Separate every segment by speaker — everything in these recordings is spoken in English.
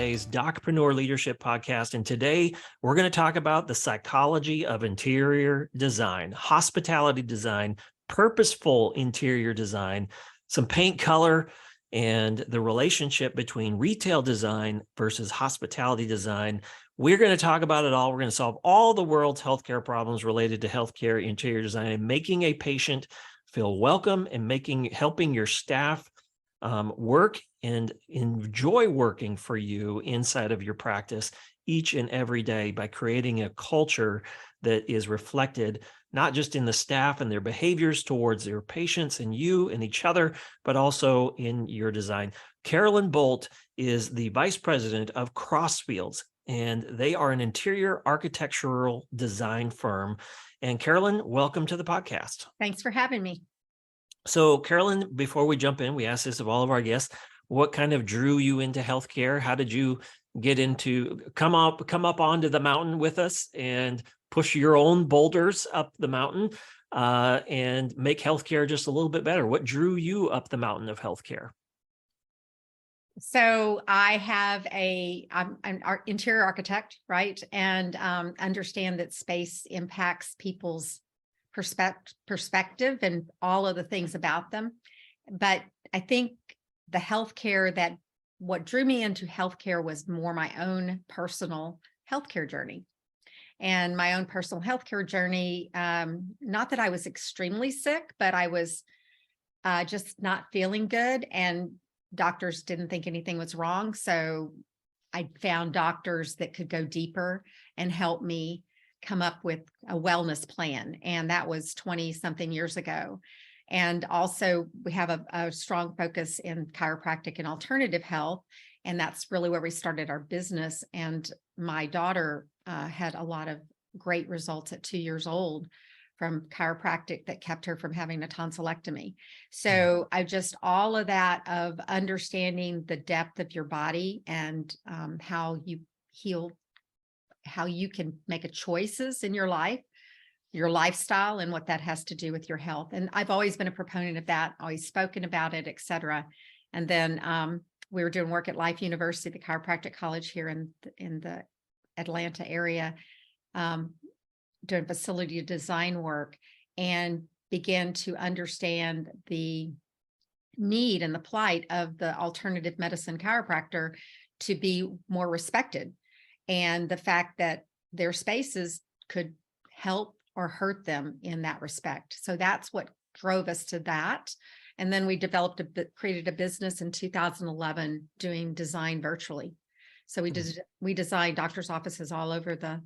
Speaker 1: today's Docpreneur Leadership Podcast. And today we're going to talk about the psychology of interior design, hospitality design, purposeful interior design, some paint color, and the relationship between retail design versus hospitality design. We're going to talk about it all. We're going to solve all the world's healthcare problems related to healthcare interior design and making a patient feel welcome and helping your staff work and enjoy working for you inside of your practice each and every day by creating a culture that is reflected not just in the staff and their behaviors towards their patients and you and each other, but also in your design. Carolyn Bolt is the vice president of Crossfields, and they are an interior architectural design firm. And Carolyn, welcome to the podcast.
Speaker 2: Thanks for having me.
Speaker 1: So Carolyn, before we jump in, we ask this of all of our guests, what kind of drew you into healthcare? How did you get into, come up onto the mountain with us and push your own boulders up the mountain and make healthcare just a little bit better? What drew you up the mountain of healthcare?
Speaker 2: So I'm an interior architect, right? And understand that space impacts people's perspective and all of the things about them. But I think the healthcare, what drew me into healthcare was more my own personal healthcare journey. And my own personal healthcare journey, not that I was extremely sick, but I was just not feeling good, and doctors didn't think anything was wrong. So I found doctors that could go deeper and help me come up with a wellness plan. And that was 20 something years ago. And also we have a strong focus in chiropractic and alternative health. And that's really where we started our business. And my daughter had a lot of great results at 2 years old from chiropractic that kept her from having a tonsillectomy. So all of that of understanding the depth of your body and how you heal, how you can make choices in your life, your lifestyle, and what that has to do with your health. And I've always been a proponent of that, always spoken about it, et cetera. And then we were doing work at Life University, the chiropractic college here in the Atlanta area, doing facility design work, and began to understand the need and the plight of the alternative medicine chiropractor to be more respected, and the fact that their spaces could help or hurt them in that respect. So that's what drove us to that. And then we created a business in 2011 doing design virtually. So we designed doctors' offices all over the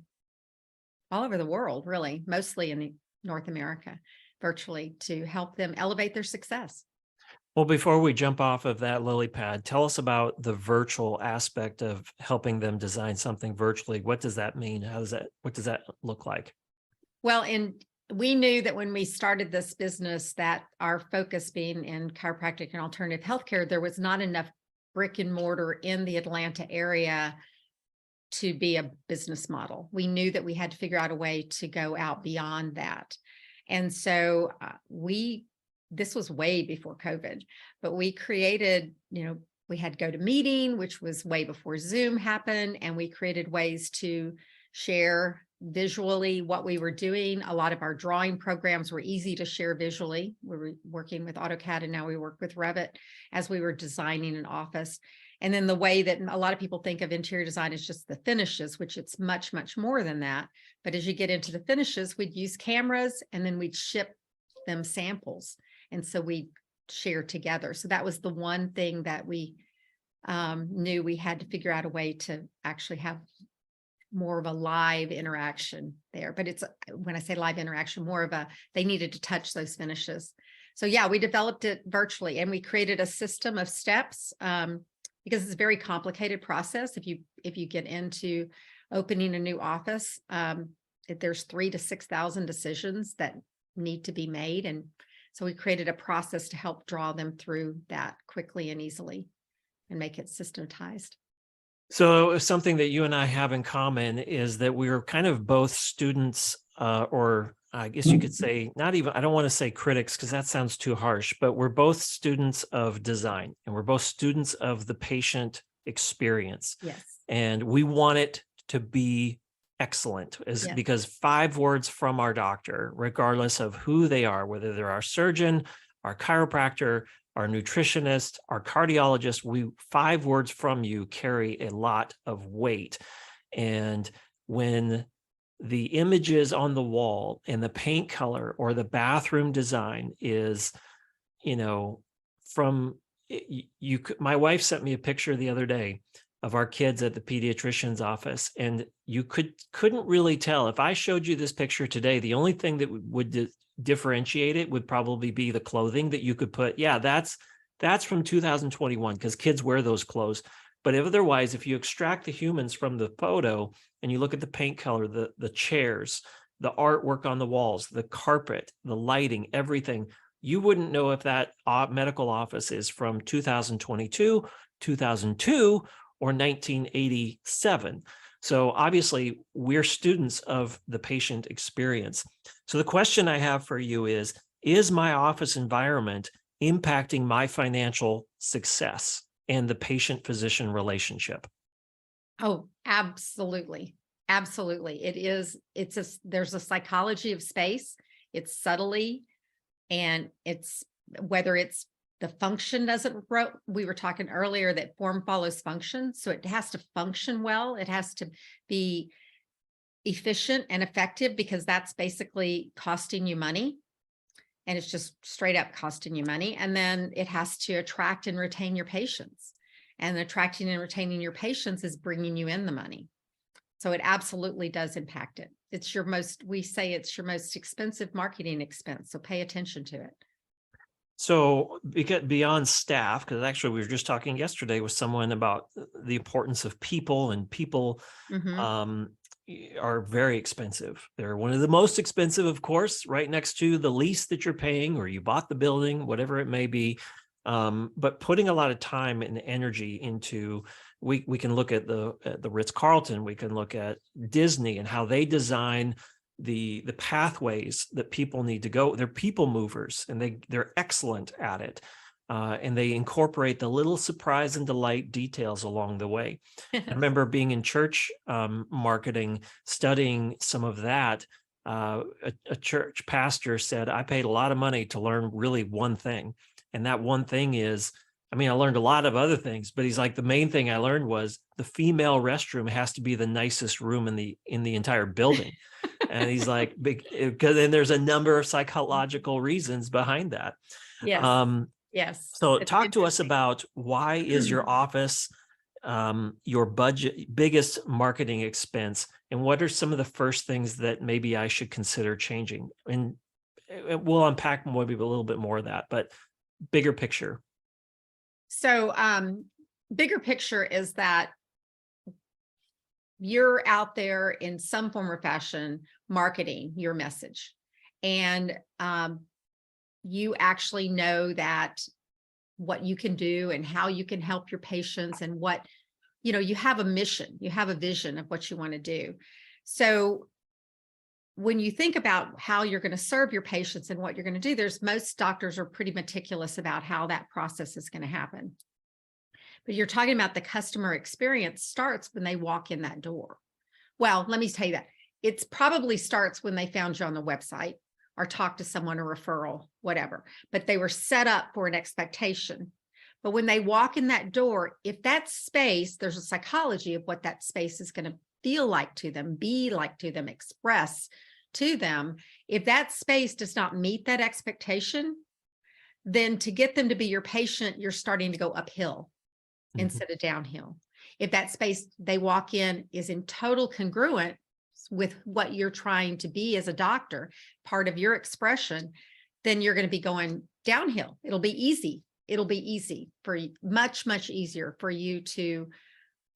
Speaker 2: world, really, mostly in North America, virtually, to help them elevate their success.
Speaker 1: Well, before we jump off of that lily pad, tell us about the virtual aspect of helping them design something virtually. What does that mean? What does that look like?
Speaker 2: Well, and we knew that when we started this business, that our focus being in chiropractic and alternative healthcare, there was not enough brick and mortar in the Atlanta area to be a business model. We knew that we had to figure out a way to go out beyond that. And so this was way before COVID, but we created, we had GoToMeeting, which was way before Zoom happened. And we created ways to share visually what we were doing. A lot of our drawing programs were easy to share visually. We were working with AutoCAD, and now we work with Revit as we were designing an office. And then the way that a lot of people think of interior design is just the finishes, which it's much, much more than that. But as you get into the finishes, we'd use cameras, and then we'd ship them samples. And so we shared together. So that was the one thing that we knew we had to figure out a way to actually have more of a live interaction there. But it's, when I say live interaction, more of they needed to touch those finishes. So yeah, we developed it virtually, and we created a system of steps because it's a very complicated process. If you get into opening a new office, there's 3,000 to 6,000 decisions that need to be made. And so we created a process to help draw them through that quickly and easily and make it systematized.
Speaker 1: So something that you and I have in common is that we are kind of both students, or I guess you could say, I don't want to say critics because that sounds too harsh, but we're both students of design, and we're both students of the patient experience.
Speaker 2: Yes.
Speaker 1: And we want it to be excellent because 5 words from our doctor, regardless of who they are, whether they're our surgeon, our chiropractor, our nutritionist, our cardiologist, 5 words from you carry a lot of weight. And when the images on the wall and the paint color or the bathroom design is, from my wife sent me a picture the other day of our kids at the pediatrician's office, and you couldn't really tell. If I showed you this picture today, the only thing that would differentiate it would probably be the clothing that you could put. Yeah, that's from 2021 because kids wear those clothes. But otherwise, if you extract the humans from the photo and you look at the paint color, the chairs, the artwork on the walls, the carpet, the lighting, everything, you wouldn't know if that medical office is from 2022, 2002, or 1987. So obviously, we're students of the patient experience. So the question I have for you is my office environment impacting my financial success and the patient-physician relationship?
Speaker 2: Oh, absolutely. Absolutely. There's a psychology of space. It's subtly, and whether it's the function we were talking earlier that form follows function. So it has to function well. It has to be efficient and effective, because that's basically costing you money. And it's just straight up costing you money. And then it has to attract and retain your patients. And attracting and retaining your patients is bringing you in the money. So it absolutely does impact it. We say it's your most expensive marketing expense. So pay attention to it.
Speaker 1: So beyond staff, because actually we were just talking yesterday with someone about the importance of people, and people are very expensive. They're one of the most expensive, of course, right next to the lease that you're paying, or you bought the building, whatever it may be. But putting a lot of time and energy into, we can look at the Ritz-Carlton, we can look at Disney and how they design the pathways that people need to go. They're people movers, and they're excellent at it. And they incorporate the little surprise and delight details along the way. I remember being in church marketing, studying some of that. A church pastor said, I paid a lot of money to learn really one thing. And that one thing is, I learned a lot of other things, but he's like, the main thing I learned was the female restroom has to be the nicest room in the entire building. And he's like, because then there's a number of psychological reasons behind that.
Speaker 2: Yes. Yes.
Speaker 1: So talk to us about, why is your office your biggest marketing expense, and what are some of the first things that maybe I should consider changing? And we'll unpack maybe a little bit more of that, but bigger picture.
Speaker 2: So bigger picture is that you're out there in some form or fashion marketing your message, and you actually know that what you can do and how you can help your patients, and what, you have a mission, you have a vision of what you want to do. So when you think about how you're going to serve your patients and what you're going to do, most doctors are pretty meticulous about how that process is going to happen. But you're talking about the customer experience starts when they walk in that door. Well, let me tell you that. It probably starts when they found you on the website, or talk to someone, a referral, whatever. But they were set up for an expectation. But when they walk in that door, if that space, there's a psychology of what that space is going to feel like to them, be like to them, express to them. If that space does not meet that expectation, then to get them to be your patient, you're starting to go uphill instead of downhill. If that space they walk in is in total congruent with what you're trying to be as a doctor, part of your expression, then you're going to be going downhill. It'll be easy. It'll be easy for you, much, much easier for you to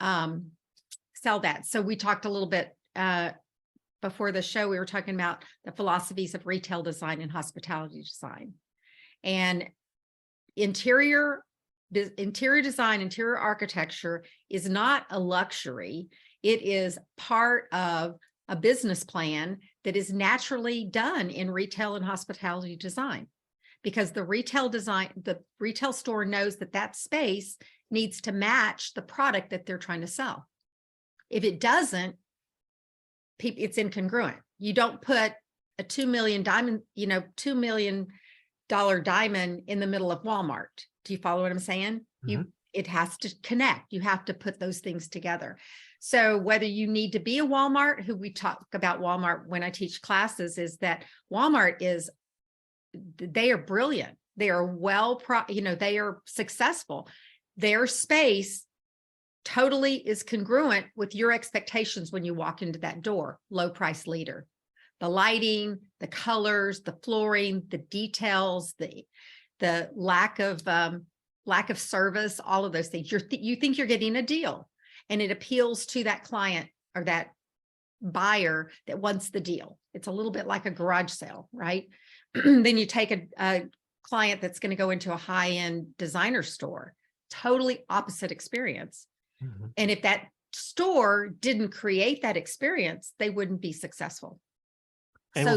Speaker 2: sell that. So we talked a little bit before the show, we were talking about the philosophies of retail design and hospitality design. And interior design, interior architecture is not a luxury. It is part of a business plan that is naturally done in retail and hospitality design. because the retail store knows that that space needs to match the product that they're trying to sell. If it doesn't, it's incongruent. You don't put a $2 million diamond, $2 million diamond in the middle of Walmart. Do you follow what I'm saying? It has to connect. You have to put those things together. So whether you need to be a Walmart, who we talk about Walmart when I teach classes, is that Walmart they are brilliant. They are they are successful. Their space totally is congruent with your expectations when you walk into that door. Low price leader. The lighting, the colors, the flooring, the details, the lack of service, all of those things. You think you're getting a deal, and it appeals to that client or that buyer that wants the deal. It's a little bit like a garage sale, right? Then you take a client that's going to go into a high-end designer store, totally opposite experience. And if that store didn't create that experience, they wouldn't be successful.
Speaker 1: And
Speaker 2: So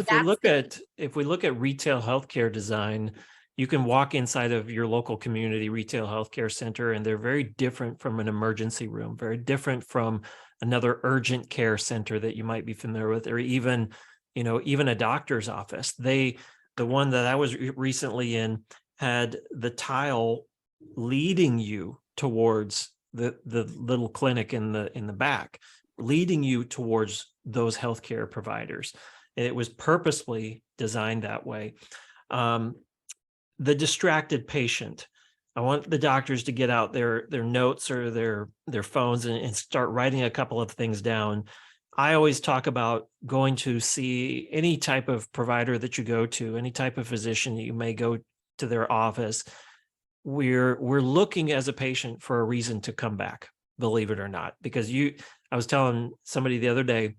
Speaker 1: if we look at retail healthcare design, you can walk inside of your local community retail healthcare center, and they're very different from an emergency room, very different from another urgent care center that you might be familiar with, or even a doctor's office. The one that I was recently in had the tile leading you towards the little clinic in the back, leading you towards those healthcare providers. It was purposely designed that way. The distracted patient. I want the doctors to get out their notes or their phones and start writing a couple of things down. I always talk about going to see any type of provider that you go to, any type of physician that you may go to their office. We're looking as a patient for a reason to come back, believe it or not, because I was telling somebody the other day,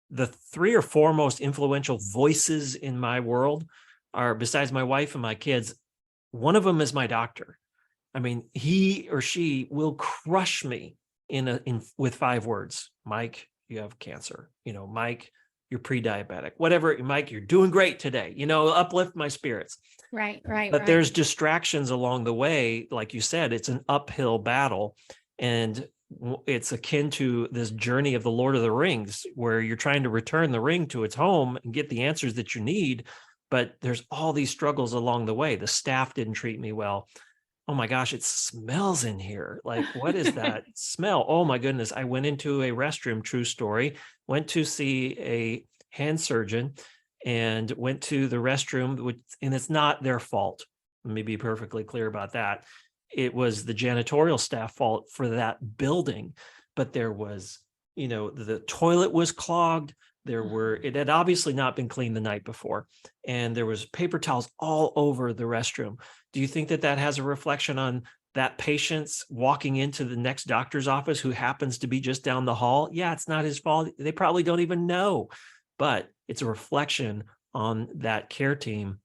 Speaker 1: the 3 or 4 most influential voices in my world are, besides my wife and my kids, one of them is my doctor. I mean, he or she will crush me with 5 words. Mike, you have cancer. Mike, you're pre-diabetic. Whatever, Mike, you're doing great today. Uplift my spirits.
Speaker 2: Right.
Speaker 1: But there's distractions along the way. Like you said, it's an uphill battle. And it's akin to this journey of the Lord of the Rings, where you're trying to return the ring to its home and get the answers that you need. But there's all these struggles along the way. The staff didn't treat me well. Oh my gosh, it smells in here. Like, what is that smell? Oh my goodness. I went into a restroom, true story, went to see a hand surgeon and went to the restroom, and it's not their fault. Let me be perfectly clear about that. It was the janitorial staff fault for that building, but there was, the toilet was clogged. It had obviously not been cleaned the night before, and there was paper towels all over the restroom. Do you think that has a reflection on that patient's walking into the next doctor's office who happens to be just down the hall? Yeah, it's not his fault. They probably don't even know, but it's a reflection on that care team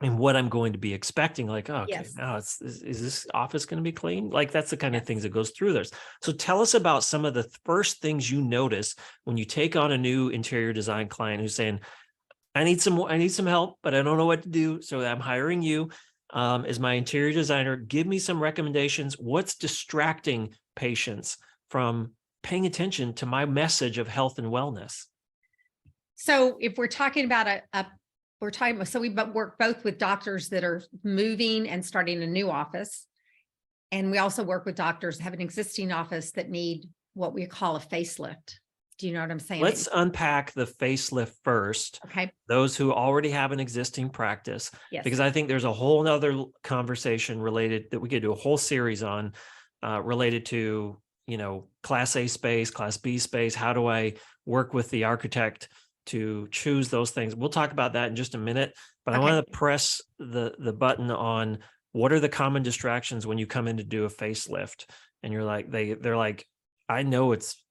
Speaker 1: and what I'm going to be expecting. Like, oh, okay,
Speaker 2: Yes.
Speaker 1: now is this office going to be clean? Like, that's the kind of things that goes through this. So tell us about some of the first things you notice when you take on a new interior design client who's saying, I need some help, but I don't know what to do. So I'm hiring you as my interior designer. Give me some recommendations. What's distracting patients from paying attention to my message of health and wellness?
Speaker 2: So if we're talking about so we work both with doctors that are moving and starting a new office. And we also work with doctors that have an existing office that need what we call a facelift. Do you know what I'm saying?
Speaker 1: Let's unpack the facelift first.
Speaker 2: Okay.
Speaker 1: Those who already have an existing practice,
Speaker 2: Yes.
Speaker 1: because I think there's a whole nother conversation related that we could do a whole series on related to, class A space, class B space. How do I work with the architect to choose those things? We'll talk about that in just a minute, but I want to press the button on what are the common distractions when you come in to do a facelift and you're like, they're like, I know it's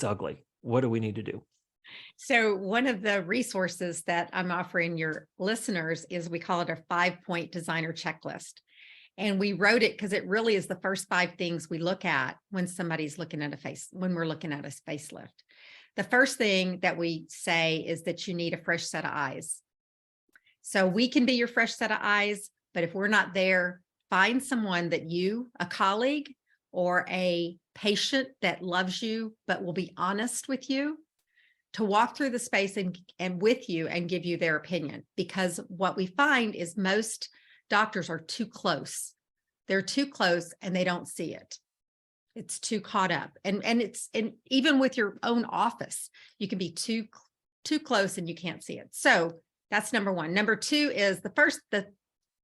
Speaker 1: ugly. What do we need to do?
Speaker 2: So one of the resources that I'm offering your listeners is, we call it a 5-point designer checklist. And we wrote it because it really is the first 5 things we look at when somebody's looking at when we're looking at a facelift. The first thing that we say is that you need a fresh set of eyes. So we can be your fresh set of eyes, but if we're not there, find someone that a colleague or a patient that loves you, but will be honest with you, to walk through the space and with you and give you their opinion. Because what we find is most doctors are too close. They're too close and they don't see it. It's too caught up. And even with your own office, you can be too close and you can't see it. So that's number one. Number two is the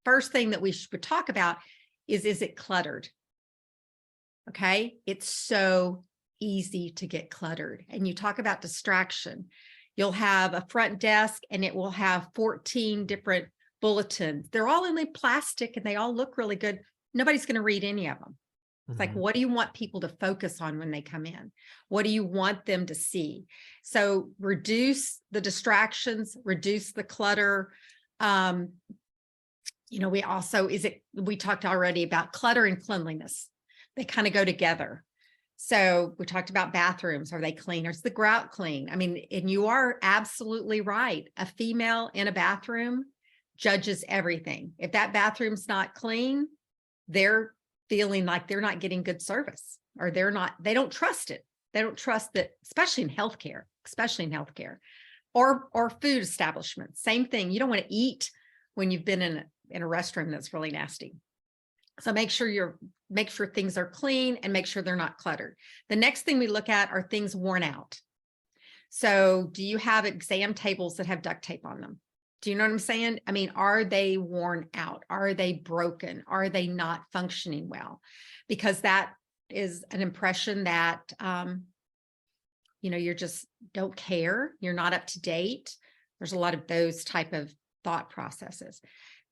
Speaker 2: first thing that we should talk about is it cluttered? Okay. It's so easy to get cluttered. And you talk about distraction. You'll have a front desk and it will have 14 different bulletins. They're all in plastic and they all look really good. Nobody's going to read any of them. It's like, what do you want people to focus on when they come in? What do you want them to see? So reduce the distractions, reduce the clutter. We talked already about clutter and cleanliness. They kind of go together. So we talked about bathrooms. Are they clean? Or is the grout clean? I mean, and you are absolutely right. A female in a bathroom judges everything. If that bathroom's not clean, they're feeling like they're not getting good service, or they don't trust it. They don't trust that, especially in healthcare, or food establishments. Same thing. You don't want to eat when you've been in a restroom that's really nasty. So make sure things are clean and make sure they're not cluttered. The next thing we look at are things worn out. So do you have exam tables that have duct tape on them? Do you know what I'm saying? I mean, are they worn out? Are they broken? Are they not functioning well? Because that is an impression that, you just don't care. You're not up to date. There's a lot of those type of thought processes.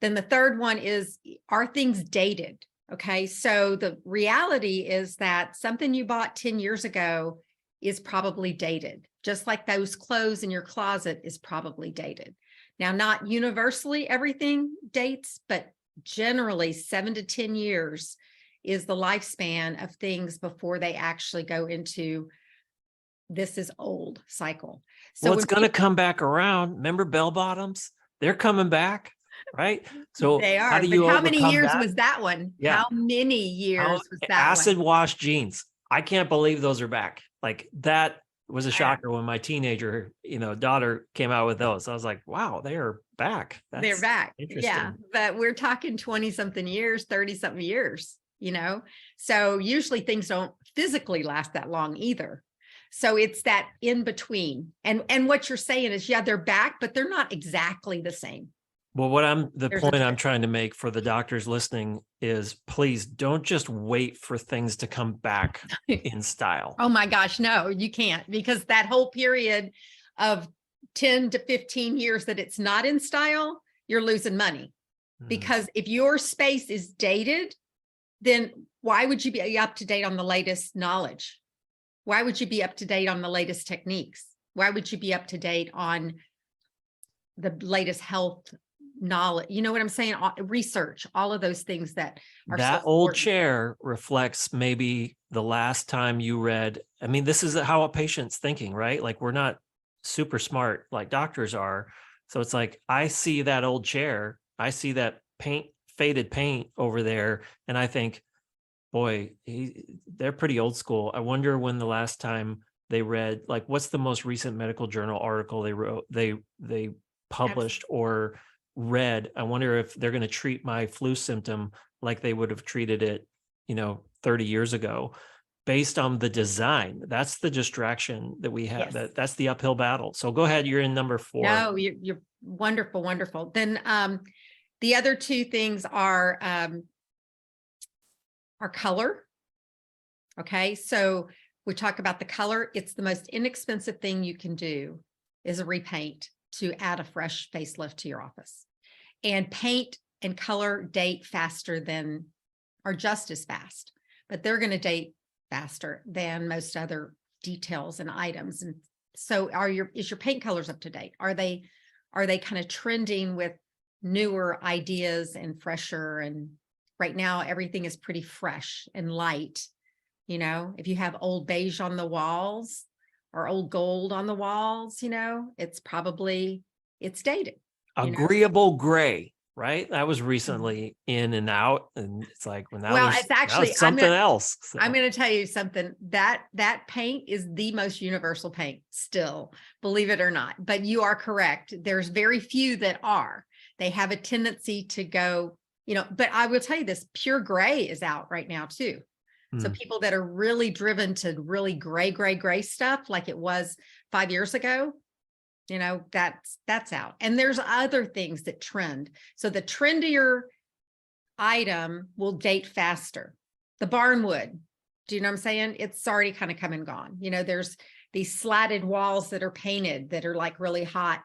Speaker 2: Then the third one is, are things dated? Okay. So the reality is that something you bought 10 years ago is probably dated, just like those clothes in your closet is probably dated. Now, not universally everything dates, but generally 7 to 10 years is the lifespan of things before they actually go into this is old cycle. So
Speaker 1: it's going to come back around. Remember bell bottoms? They're coming back, right? So
Speaker 2: they are. How many years was that one?
Speaker 1: Yeah.
Speaker 2: How many years was that
Speaker 1: acid wash jeans? I can't believe those are back. Like that was a shocker when my teenager, daughter came out with those. I was like, wow, they are back.
Speaker 2: They're back.
Speaker 1: Interesting.
Speaker 2: Yeah. But we're talking 20 something years, 30 something years, so usually things don't physically last that long either. So it's that in between. And what you're saying is, yeah, they're back, but they're not exactly the same.
Speaker 1: Well, point I'm trying to make for the doctors listening is, please don't just wait for things to come back in style.
Speaker 2: Oh my gosh, no, you can't, because that whole period of 10 to 15 years that it's not in style, you're losing money. Because if your space is dated, then why would you be up to date on the latest knowledge? Why would you be up to date on the latest techniques? Why would you be up to date on the latest health knowledge? You know what I'm saying? Research, all of those things that are
Speaker 1: that old chair reflects maybe the last time you read. I mean, this is how a patient's thinking, right? Like, we're not super smart like doctors are. So it's like, I see that old chair, I see that faded paint over there, and I think, boy, they're pretty old school. I wonder when the last time they read, like, what's the most recent medical journal article they published or read. I wonder if they're going to treat my flu symptom like they would have treated it, 30 years ago, based on the design. That's the distraction that we have.
Speaker 2: Yes.
Speaker 1: That's the uphill battle. So go ahead. You're in number 4.
Speaker 2: No, you're wonderful. Wonderful. Then the other two things are color. Okay. So we talk about the color. It's the most inexpensive thing you can do is a repaint to add a fresh facelift to your office. And paint and color date faster than, or just as fast, but they're going to date faster than most other details and items. And so is your paint colors up to date? Are they kind of trending with newer ideas and fresher? And right now everything is pretty fresh and light. If you have old beige on the walls or old gold on the walls, it's dated. you know?
Speaker 1: agreeable gray, right? That was
Speaker 2: Mhm.
Speaker 1: recently in and out, and it's like, well,
Speaker 2: Well, it's
Speaker 1: now
Speaker 2: actually,
Speaker 1: it's something else.
Speaker 2: I'm
Speaker 1: So
Speaker 2: going to tell you something, that paint is the most universal paint still, believe it or not. But you are correct. There's very few that are. They have a tendency to go, but I will tell you this, pure gray is out right now too. So
Speaker 1: mm,
Speaker 2: people that are really driven to really gray stuff like it was 5 years ago, that's out. And there's other things that trend. So the trendier item will date faster. The barnwood, do you know what I'm saying? It's already kind of come and gone. There's these slatted walls that are painted that are like really hot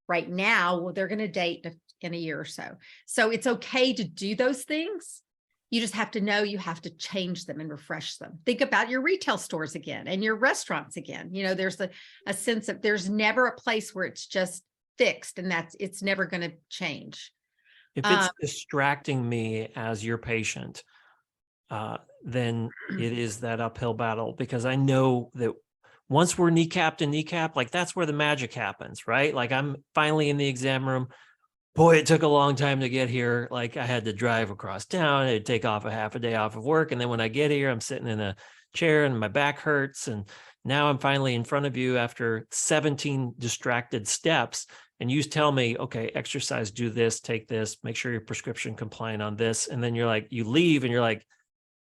Speaker 2: right now. Well, they're going to date in a year or so. So it's okay to do those things. You just have to know you have to change them and refresh them. Think about your retail stores again and your restaurants again. There's a sense of there's never a place where it's just fixed and it's never going to change.
Speaker 1: if it's distracting me as your patient, then it is that uphill battle, because I know that once we're kneecap to kneecap, like that's where the magic happens, right? Like I'm finally in the exam room. Boy, it took a long time to get here. Like I had to drive across town. It'd take off a half a day off of work. And then when I get here, I'm sitting in a chair and my back hurts. And now I'm finally in front of you after 17 distracted steps. And you tell me, okay, exercise, do this, take this, make sure you're prescription compliant on this. And then you're like, you leave and you're like,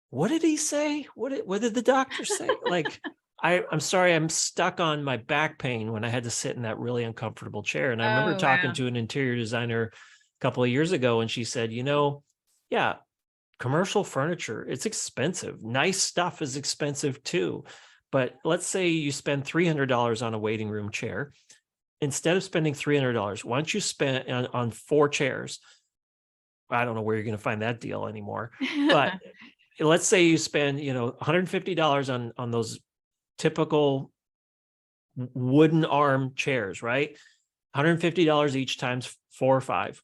Speaker 1: what did he say? What did the doctor say? Like, I'm sorry, I'm stuck on my back pain when I had to sit in that really uncomfortable chair. And I remember
Speaker 2: Oh,
Speaker 1: talking
Speaker 2: wow.
Speaker 1: to an interior designer a couple of years ago, and she said, yeah, commercial furniture, it's expensive. Nice stuff is expensive too. But let's say you spend $300 on a waiting room chair. Instead of spending $300, why don't you spend on 4 chairs? I don't know where you're going to find that deal anymore. But let's say you spend, $150 on those typical wooden arm chairs, right? $150 each times 4 or 5.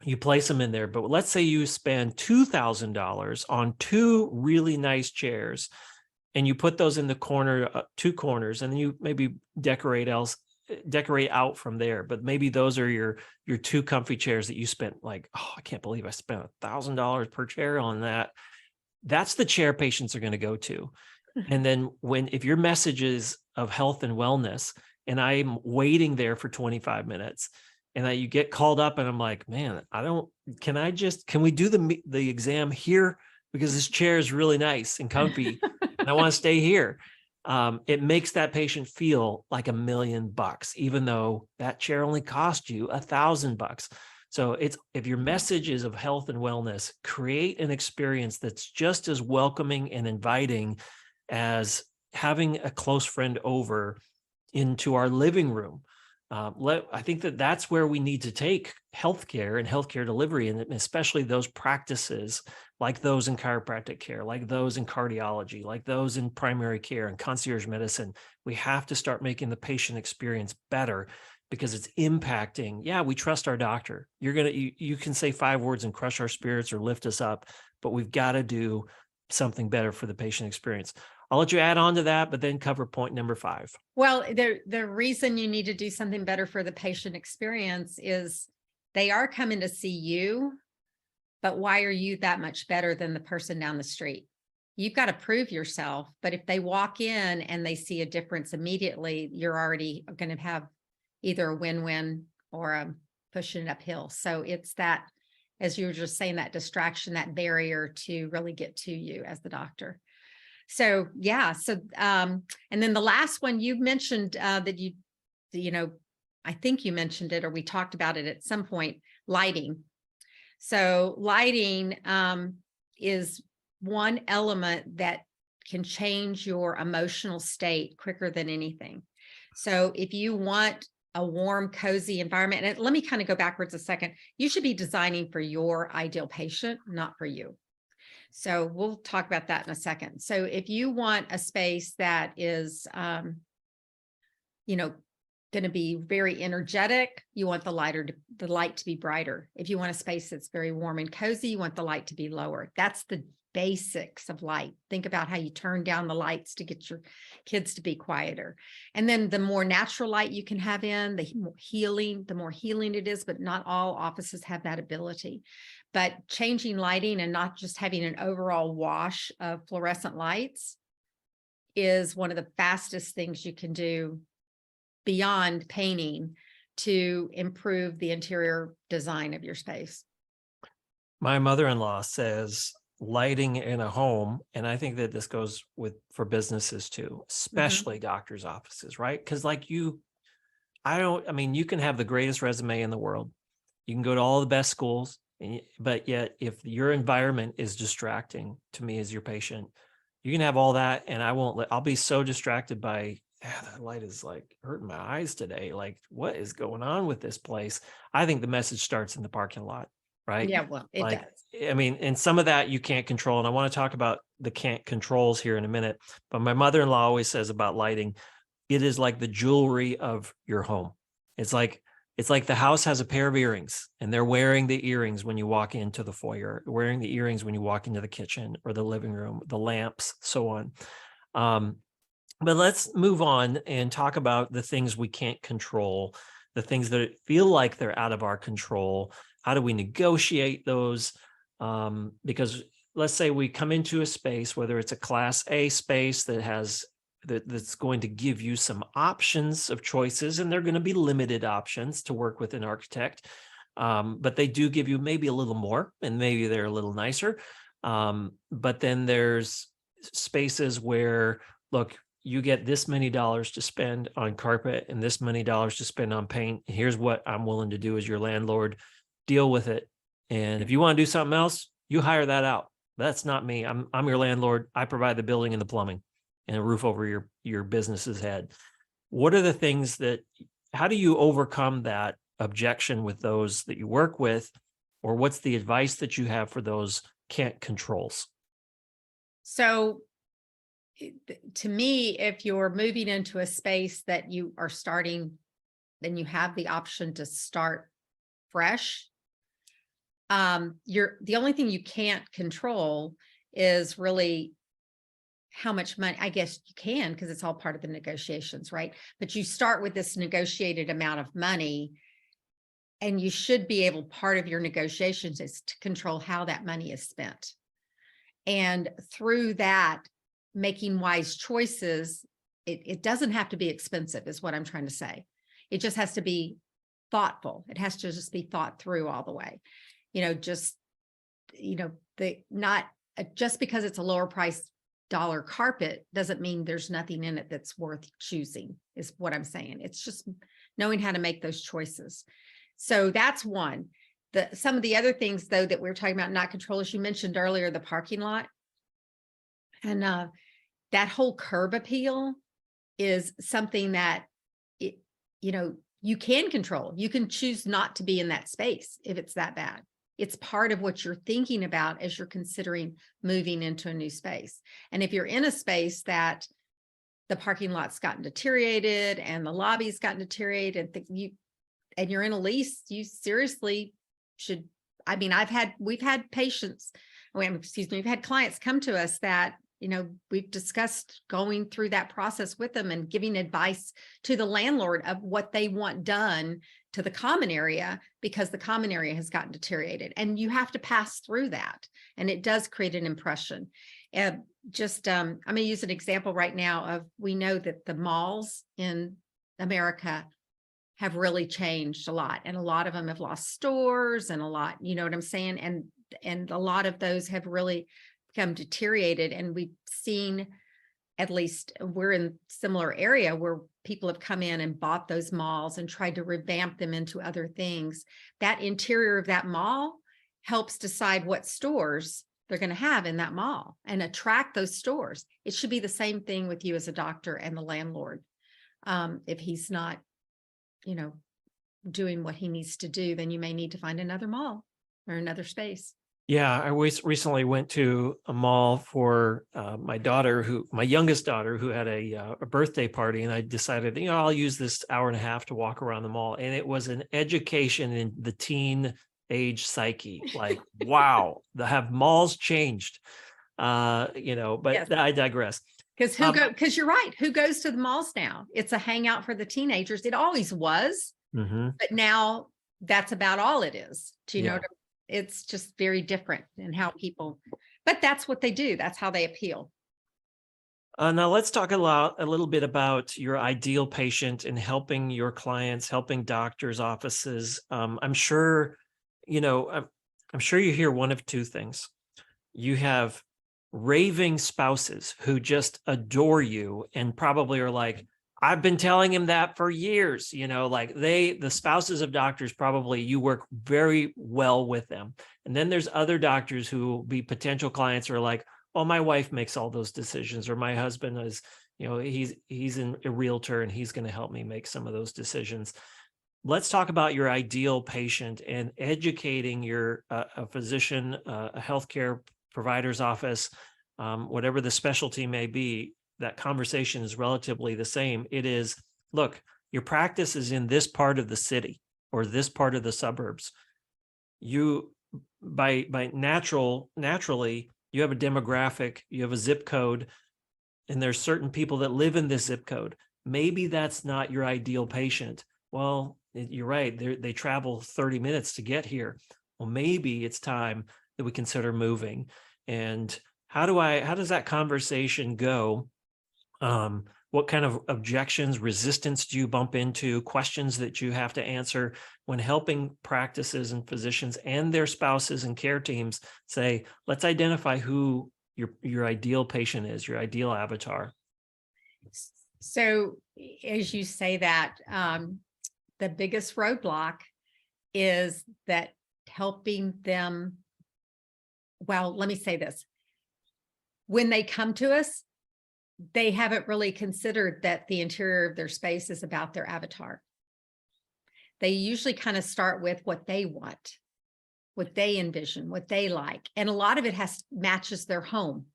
Speaker 1: You place them in there, but let's say you spend $2,000 on 2 really nice chairs, and you put those in the corner, 2 corners, and then you maybe decorate out from there. But maybe those are your 2 comfy chairs that you spent like, oh, I can't believe I spent $1,000 per chair on that. That's the chair patients are going to go to. And then if your message is of health and wellness, and I'm waiting there for 25 minutes, and you get called up and I'm like, man, can we do the exam here? Because this chair is really nice and comfy and I want to stay here. It makes that patient feel like $1 million, even though that chair only cost you $1,000. So if your message is of health and wellness, create an experience that's just as welcoming and inviting as having a close friend over into our living room. I think that's where we need to take healthcare and healthcare delivery, and especially those practices like those in chiropractic care, like those in cardiology, like those in primary care and concierge medicine. We have to start making the patient experience better, because it's impacting. Yeah, we trust our doctor. You can say 5 words and crush our spirits or lift us up, but we've got to do something better for the patient experience. I'll let you add on to that, but then cover point number 5.
Speaker 2: Well, the reason you need to do something better for the patient experience is they are coming to see you, but why are you that much better than the person down the street? You've got to prove yourself. But if they walk in and they see a difference immediately, you're already going to have either a win-win or a pushing it uphill. So it's that, as you were just saying, that distraction, that barrier to really get to you as the doctor. So, yeah. So, and then the last one you mentioned that I think you mentioned it, or we talked about it at some point, lighting. So lighting is one element that can change your emotional state quicker than anything. So if you want a warm, cozy environment, and let me kind of go backwards a second, you should be designing for your ideal patient, not for you. So we'll talk about that in a second. So if you want a space that is, going to be very energetic, you want the light to be brighter. If you want a space that's very warm and cozy, you want the light to be lower. That's the basics of light. Think about how you turn down the lights to get your kids to be quieter. And then the more natural light you can have in, the more healing it is, but not all offices have that ability. But changing lighting and not just having an overall wash of fluorescent lights is one of the fastest things you can do beyond painting to improve the interior design of your space.
Speaker 1: My mother-in-law says lighting in a home, and I think that this goes for businesses too, especially doctors' offices, right? Because like you can have the greatest resume in the world. You can go to all the best schools, but yet if your environment is distracting to me as your patient, you can have all that and I'll be so distracted by, that light is like hurting my eyes today. Like, what is going on with this place? I think the message starts in the parking lot, right?
Speaker 2: Yeah, well, it does.
Speaker 1: I mean, and some of that you can't control. And I want to talk about the can't controls here in a minute. But my mother-in-law always says about lighting, it is like the jewelry of your home. It's like the house has a pair of earrings and they're wearing the earrings when you walk into the foyer, wearing the earrings when you walk into the kitchen or the living room, the lamps, so on. But let's move on and talk about the things we can't control, the things that feel like they're out of our control. How do we negotiate those? Because let's say we come into a space, whether it's a Class A space that's going to give you some options of choices, and they're going to be limited options to work with an architect. But they do give you maybe a little more, and maybe they're a little nicer. But then there's spaces where, look, you get this many dollars to spend on carpet and this many dollars to spend on paint. Here's what I'm willing to do as your landlord. Deal with it. And if you want to do something else, you hire that out. That's not me. I'm your landlord. I provide the building and the plumbing and a roof over your business's head. What are the things how do you overcome that objection with those that you work with? Or what's the advice that you have for those can't controls?
Speaker 2: So to me, if you're moving into a space that you are starting, then you have the option to start fresh. The only thing you can't control is really how much money. I guess you can, because it's all part of the negotiations, right? But you start with this negotiated amount of money, and you should be able, part of your negotiations is to control how that money is spent. And through that, making wise choices, it doesn't have to be expensive, is what I'm trying to say. It just has to be thoughtful. It has to just be thought through all the way. Just because it's a lower price dollar carpet doesn't mean there's nothing in it that's worth choosing, is what I'm saying. It's just knowing how to make those choices. So that's one. Some of the other things, though, that we're talking about not control, as you mentioned earlier, the parking lot. And that whole curb appeal is something that you can control. You can choose not to be in that space if it's that bad. It's part of what you're thinking about as you're considering moving into a new space. And if you're in a space that the parking lot's gotten deteriorated and the lobby's gotten deteriorated, and you're in a lease, you seriously should. I mean, we've had clients come to us that, we've discussed going through that process with them and giving advice to the landlord of what they want done to the common area, because the common area has gotten deteriorated, and you have to pass through that. And it does create an impression. I'm going to use an example right now of, we know that the malls in America have really changed a lot, and a lot of them have lost stores, and a lot, you know what I'm saying? And a lot of those have really become deteriorated. And we've seen, at least we're in similar area where people have come in and bought those malls and tried to revamp them into other things. That interior of that mall helps decide what stores they're going to have in that mall and attract those stores. It should be the same thing with you as a doctor and the landlord. If he's not, doing what he needs to do, then you may need to find another mall or another space.
Speaker 1: Yeah, I recently went to a mall for my youngest daughter, who had a birthday party, and I decided, I'll use this hour and a half to walk around the mall. And it was an education in the teen age psyche. Like, wow, have malls changed? But
Speaker 2: Yes.
Speaker 1: I digress.
Speaker 2: Because you're right. Who goes to the malls now? It's a hangout for the teenagers. It always was,
Speaker 1: Mhm.
Speaker 2: but now that's about all it is. Do you know
Speaker 1: Yeah.
Speaker 2: what it's just very different in how people, but that's what they do. That's how they appeal.
Speaker 1: Now let's talk a little bit about your ideal patient and helping your clients, helping doctors' offices. I'm sure, I'm sure you hear one of two things. You have raving spouses who just adore you and probably are like, I've been telling him that for years, like the spouses of doctors, probably you work very well with them. And then there's other doctors who will be potential clients who are like, oh, my wife makes all those decisions, or my husband is, he's a realtor and he's going to help me make some of those decisions. Let's talk about your ideal patient and educating a physician, a healthcare provider's office, whatever the specialty may be. That conversation is relatively the same. It is, look, your practice is in this part of the city or this part of the suburbs. You, by naturally, you have a demographic, you have a zip code, and there's certain people that live in this zip code. Maybe that's not your ideal patient. Well, you're right. They travel 30 minutes to get here. Well, maybe it's time that we consider moving. And how does that conversation go? What kind of objections, resistance do you bump into, questions that you have to answer when helping practices and physicians and their spouses and care teams say, let's identify who your ideal patient is, your ideal avatar?
Speaker 2: So as you say that, the biggest roadblock is that helping them. Well, let me say this. When they come to us, they haven't really considered that the interior of their space is about their avatar. They usually kind of start with what they want, what they envision, what they like. And a lot of it matches their home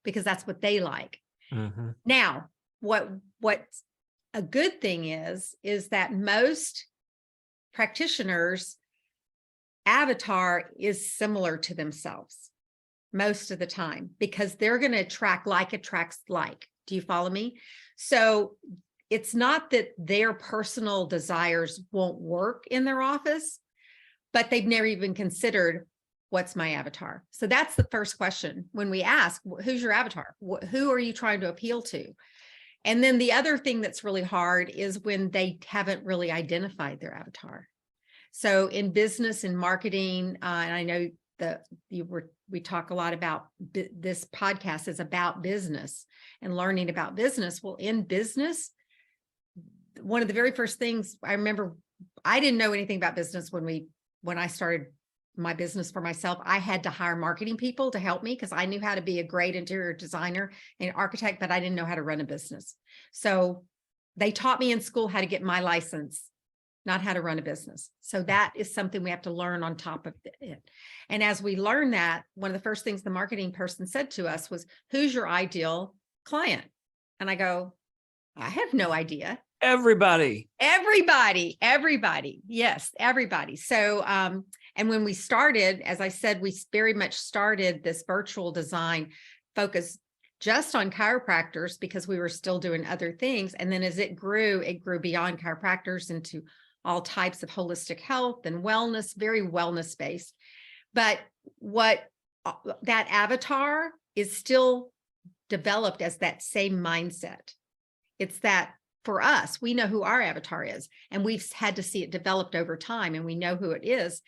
Speaker 2: because that's what they like.
Speaker 1: Mm-hmm.
Speaker 2: Now, what's a good thing is that most practitioners' avatar is similar to themselves most of the time, because they're going to attract attracts like. Do you follow me? So it's not that their personal desires won't work in their office, but they've never even considered, what's my avatar? So that's the first question when we ask, who's your avatar? Who are you trying to appeal to? And then the other thing that's really hard is when they haven't really identified their avatar. So in business and marketing, and I know we talk a lot about this podcast is about business and learning about business. Well, in business, one of the very first things I remember, I didn't know anything about business when I started my business for myself. I had to hire marketing people to help me because I knew how to be a great interior designer and architect, but I didn't know how to run a business. So they taught me in school how to get my license, not how to run a business. So that is something we have to learn on top of it. And as we learn that, one of the first things the marketing person said to us was, who's your ideal client? And I go, I have no idea.
Speaker 1: Everybody.
Speaker 2: Yes, everybody. So, and when we started, as I said, we very much started this virtual design focus just on chiropractors because we were still doing other things. And then as it grew beyond chiropractors into all types of holistic health and wellness, very wellness based. But what that avatar is still developed as that same mindset. It's that for us, we know who our avatar is, and we've had to see it developed over time, and we know who it is,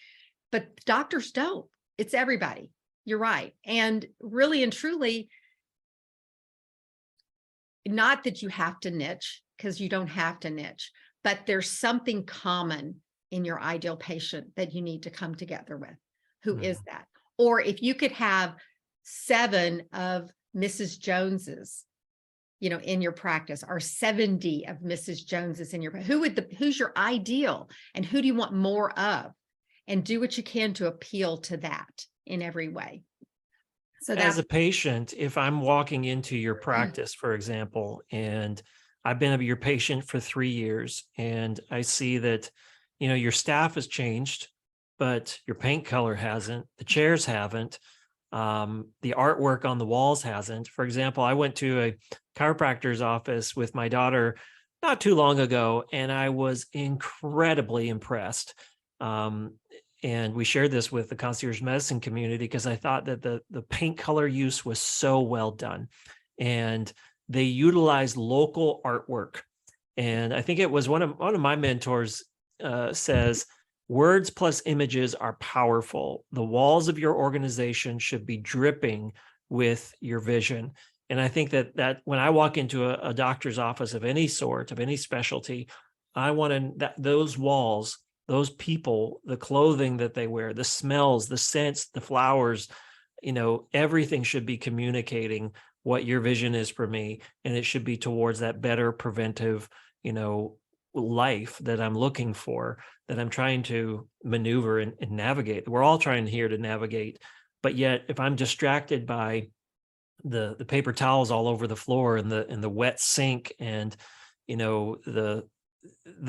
Speaker 2: but doctors don't. It's everybody. You're right. And really and truly, not that you have to niche, because you don't have to niche, but there's something common in your ideal patient that you need to come together with. Who is that? Or if you could have 7 of Mrs. Joneses, in your practice, or 70 of Mrs. Joneses in your, who's your ideal, and who do you want more of? And do what you can to appeal to that in every way. So
Speaker 1: as a patient, if I'm walking into your practice, for example, and I've been your patient for 3 years, and I see that, your staff has changed, but your paint color hasn't, the chairs haven't. The artwork on the walls hasn't. For example, I went to a chiropractor's office with my daughter not too long ago, and I was incredibly impressed. Um, and we shared this with the concierge medicine community because I thought that the paint color use was so well done. And they utilized local artwork. And I think it was one of my mentors says, words plus images are powerful. The walls of your organization should be dripping with your vision. And I think that when I walk into a doctor's office of any sort, of any specialty, I want those walls, those people, the clothing that they wear, the smells, the scents, the flowers, everything should be communicating what your vision is for me. And it should be towards that better preventive, life that I'm looking for, that I'm trying to maneuver and navigate. We're all trying here to navigate. But yet if I'm distracted by the paper towels all over the floor and the wet sink and the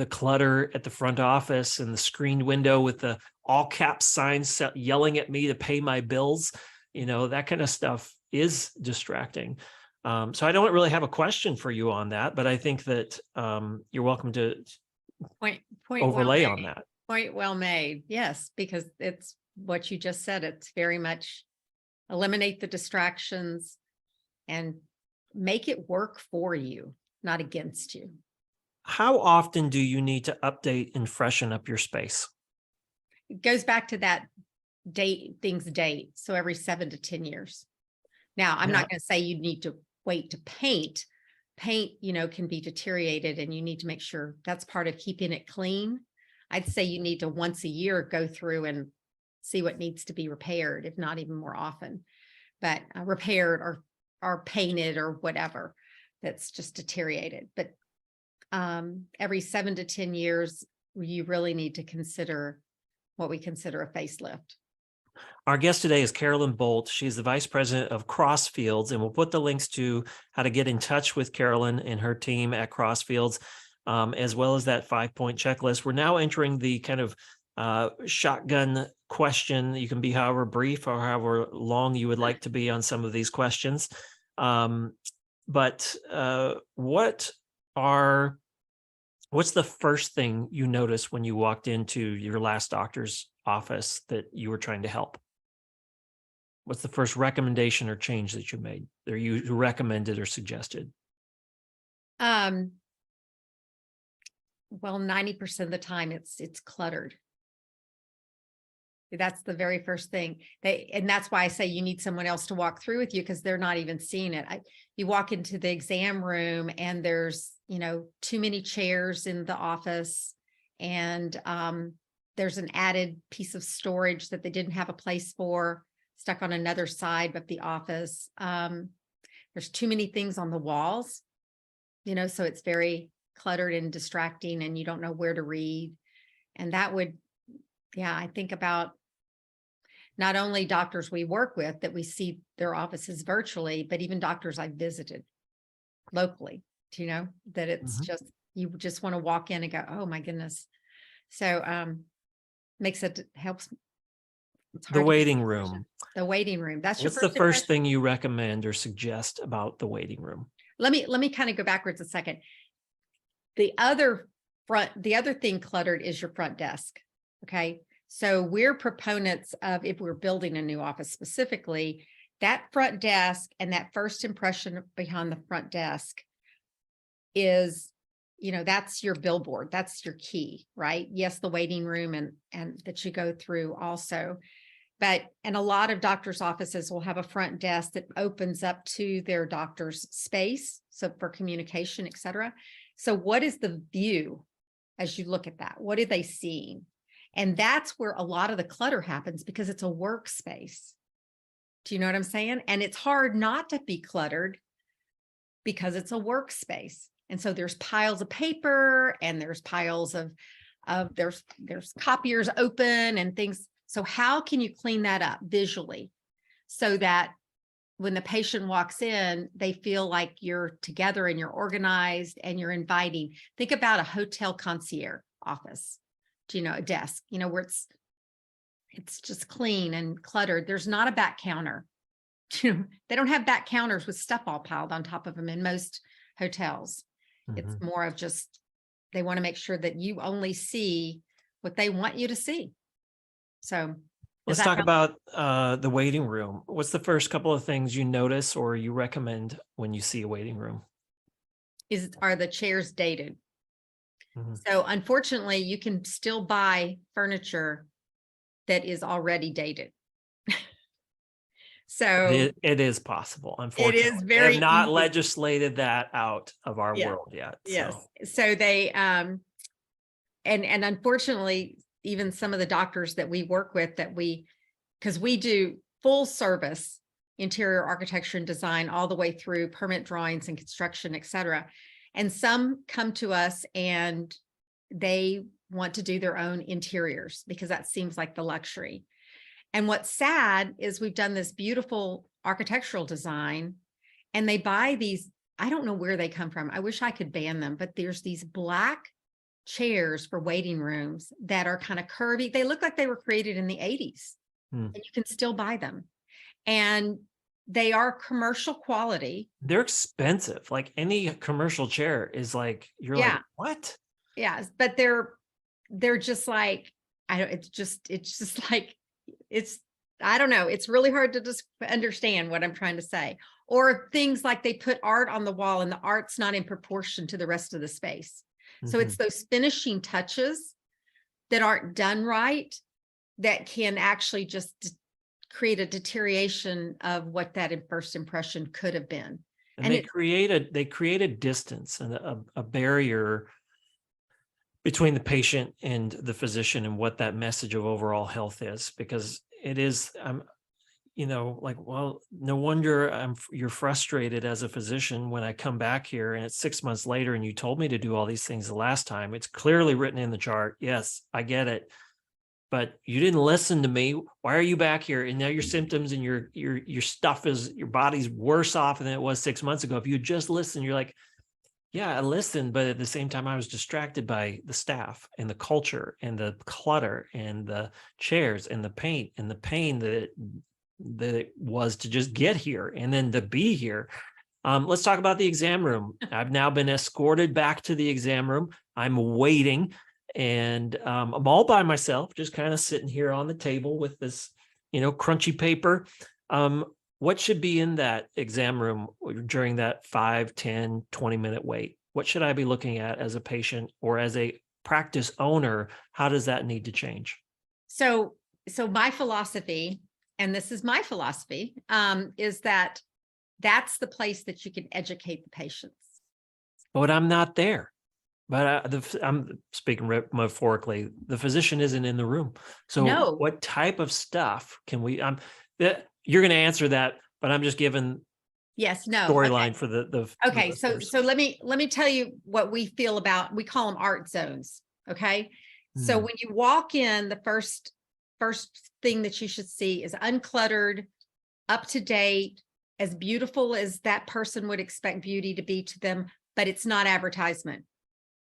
Speaker 1: clutter at the front office and the screened window with the all caps signs yelling at me to pay my bills, that kind of stuff is distracting. So I don't really have a question for you on that, but I think that you're welcome to
Speaker 2: Point
Speaker 1: overlay
Speaker 2: well
Speaker 1: on
Speaker 2: made.
Speaker 1: that.
Speaker 2: Point well made. Yes, because it's what you just said. It's very much eliminate the distractions and make it work for you, not against you.
Speaker 1: How often do you need to update and freshen up your space?
Speaker 2: It goes back to that date. So every 7 to 10 years. Now, I'm not going to say you need to wait to paint. Paint, can be deteriorated and you need to make sure that's part of keeping it clean. I'd say you need to once a year go through and see what needs to be repaired, if not even more often, but repaired or painted or whatever that's just deteriorated. But every 7 to 10 years, you really need to consider what we consider a facelift.
Speaker 1: Our guest today is Carolyn Bolt. She's the vice president of Crossfields, and we'll put the links to how to get in touch with Carolyn and her team at Crossfields, as well as that 5-point checklist. We're now entering the kind of shotgun question. You can be however brief or however long you would like to be on some of these questions. But what's the first thing you noticed when you walked into your last doctor's office that you were trying to help? What's the first recommendation or change that you made, or you recommended or suggested?
Speaker 2: Well, 90% of the time it's cluttered. That's the very first thing. And that's why I say you need someone else to walk through with you, because they're not even seeing it. You walk into the exam room and there's, too many chairs in the office, and there's an added piece of storage that they didn't have a place for, stuck on another side of the office. There's too many things on the walls, so it's very cluttered and distracting and you don't know where to read. And that would, I think about not only doctors we work with that we see their offices virtually, but even doctors I've visited locally, that it's just, you just want to walk in and go, oh my goodness. So helps.
Speaker 1: The waiting room.
Speaker 2: The waiting room. That's
Speaker 1: what's the first thing you recommend or suggest about the waiting room?
Speaker 2: Let me kind of go backwards a second. The other thing cluttered is your front desk. Okay. So we're proponents of, if we're building a new office specifically, that front desk and that first impression behind the front desk is, that's your billboard. That's your key, right? Yes, the waiting room and that you go through also. And a lot of doctors' offices will have a front desk that opens up to their doctor's space. So for communication, et cetera. So what is the view as you look at that? What are they seeing? And that's where a lot of the clutter happens, because it's a workspace. Do you know what I'm saying? And it's hard not to be cluttered because it's a workspace. And so there's piles of paper and there's piles of there's copiers open and things. So how can you clean that up visually so that when the patient walks in, they feel like you're together and you're organized and you're inviting? Think about a hotel concierge office, a desk, where it's just clean and cluttered. There's not a back counter. They don't have back counters with stuff all piled on top of them in most hotels. It's
Speaker 1: Mhm.
Speaker 2: more of just, they want to make sure that you only see what they want you to see. So does
Speaker 1: Let's
Speaker 2: that
Speaker 1: talk
Speaker 2: help?
Speaker 1: about the waiting room. What's the first couple of things you notice or you recommend when you see a waiting room?
Speaker 2: Are the chairs dated?
Speaker 1: Mhm.
Speaker 2: So unfortunately, you can still buy furniture that is already dated. So
Speaker 1: It is possible,
Speaker 2: it is
Speaker 1: unfortunately. They have
Speaker 2: very
Speaker 1: not
Speaker 2: easy.
Speaker 1: legislated that out of our
Speaker 2: Yeah.
Speaker 1: world yet.
Speaker 2: Yes.
Speaker 1: So
Speaker 2: So they and unfortunately, even some of the doctors that we work with because we do full service interior architecture and design all the way through permit drawings and construction, et cetera. And some come to us and they want to do their own interiors because that seems like the luxury. And what's sad is we've done this beautiful architectural design and they buy these, I don't know where they come from. I wish I could ban them, but there's these black chairs for waiting rooms that are kind of curvy. They look like they were created in the 80s
Speaker 1: hmm.
Speaker 2: and you can still buy them. And they are commercial quality.
Speaker 1: They're expensive. Like any commercial chair is like, you're like,
Speaker 2: Yeah.
Speaker 1: what?
Speaker 2: Yeah. But they're just like, I don't, it's just like, it's, I don't know. It's really hard to just understand what I'm trying to say. Or things like they put art on the wall and the art's not in proportion to the rest of the space. So
Speaker 1: Mhm.
Speaker 2: it's those finishing touches that aren't done right that can actually just create a deterioration of what that first impression could have been.
Speaker 1: And
Speaker 2: And
Speaker 1: they create a distance and a barrier between the patient and the physician and what that message of overall health is, because it is, like, well, no wonder you're frustrated as a physician when I come back here and it's 6 months later and you told me to do all these things the last time. It's clearly written in the chart. Yes, I get it. But you didn't listen to me. Why are you back here? And now your symptoms and your stuff is, your body's worse off than it was 6 months ago. If you just listen, you're like, yeah, I listened, but at the same time, I was distracted by the staff and the culture and the clutter and the chairs and the paint and the pain that it was to just get here and then to be here. Let's talk about the exam room. I've now been escorted back to the exam room. I'm waiting and I'm all by myself, just kind of sitting here on the table with this, crunchy paper. What should be in that exam room during that 5, 10, 20-minute wait? What should I be looking at as a patient or as a practice owner? How does that need to change?
Speaker 2: so my philosophy, and this is my philosophy, is that that's the place that you can educate the patients.
Speaker 1: But I'm not there. But I'm speaking metaphorically. The physician isn't in the room. So
Speaker 2: No.
Speaker 1: what type of stuff can we? You're going to answer that, but I'm just giving
Speaker 2: Yes. No. Okay.
Speaker 1: storyline for the
Speaker 2: Okay.
Speaker 1: listeners.
Speaker 2: So let me tell you what we feel about. We call them art zones. Okay. So
Speaker 1: Hmm.
Speaker 2: when you walk in, the first thing that you should see is uncluttered, up to date, as beautiful as that person would expect beauty to be to them, but it's not advertisement.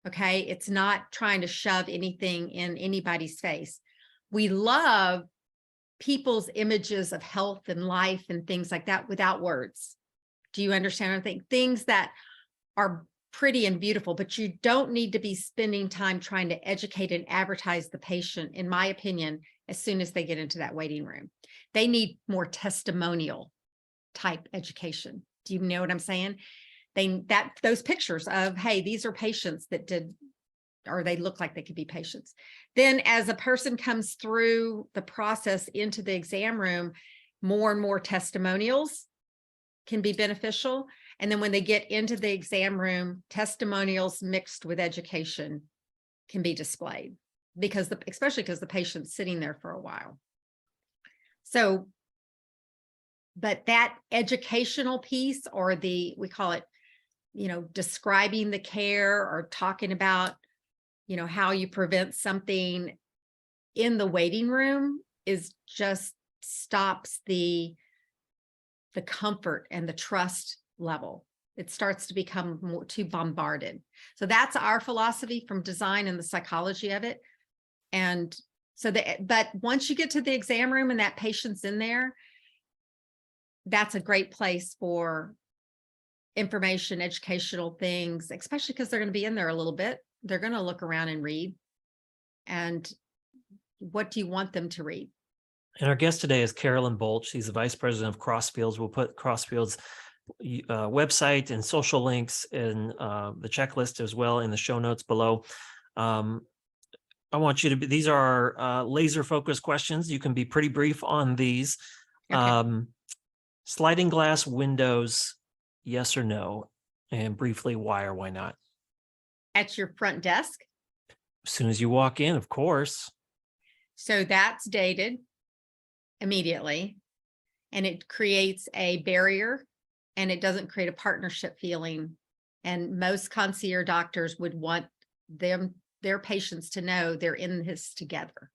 Speaker 2: Okay. It's not trying to shove anything in anybody's face. We love people's images of health and life and things like that without words. Do you understand what I think? Things that are pretty and beautiful, but you don't need to be spending time trying to educate and advertise the patient, in my opinion, as soon as they get into that waiting room. They need more testimonial type education. Do you know what I'm saying? Those pictures of, hey, these are patients that did, or they look like they could be patients. Then as a person comes through the process into the exam room, more and more testimonials can be beneficial. And then when they get into the exam room, testimonials mixed with education can be displayed especially because the patient's sitting there for a while. So, but that educational piece, or we call it, describing the care or talking about, how you prevent something in the waiting room, is just stops the comfort and the trust level. It starts to become too bombarded. So that's our philosophy from design and the psychology of it. And So but once you get to the exam room and that patient's in there, that's a great place for information, educational things, especially because they're going to be in there a little bit. They're going to look around and read. And what do you want them to read?
Speaker 1: And our guest today is Carolyn Bolt. She's the vice president of Crossfields. We'll put Crossfields website and social links in the checklist as well in the show notes below. I want you to be, these are our laser focused questions. You can be pretty brief on these.
Speaker 2: Okay.
Speaker 1: Sliding glass windows, yes or no? And briefly, why or why not?
Speaker 2: At your front desk.
Speaker 1: As soon as you walk in, of course.
Speaker 2: So that's dated immediately, and it creates a barrier, and it doesn't create a partnership feeling. And most concierge doctors would want their patients to know they're in this together.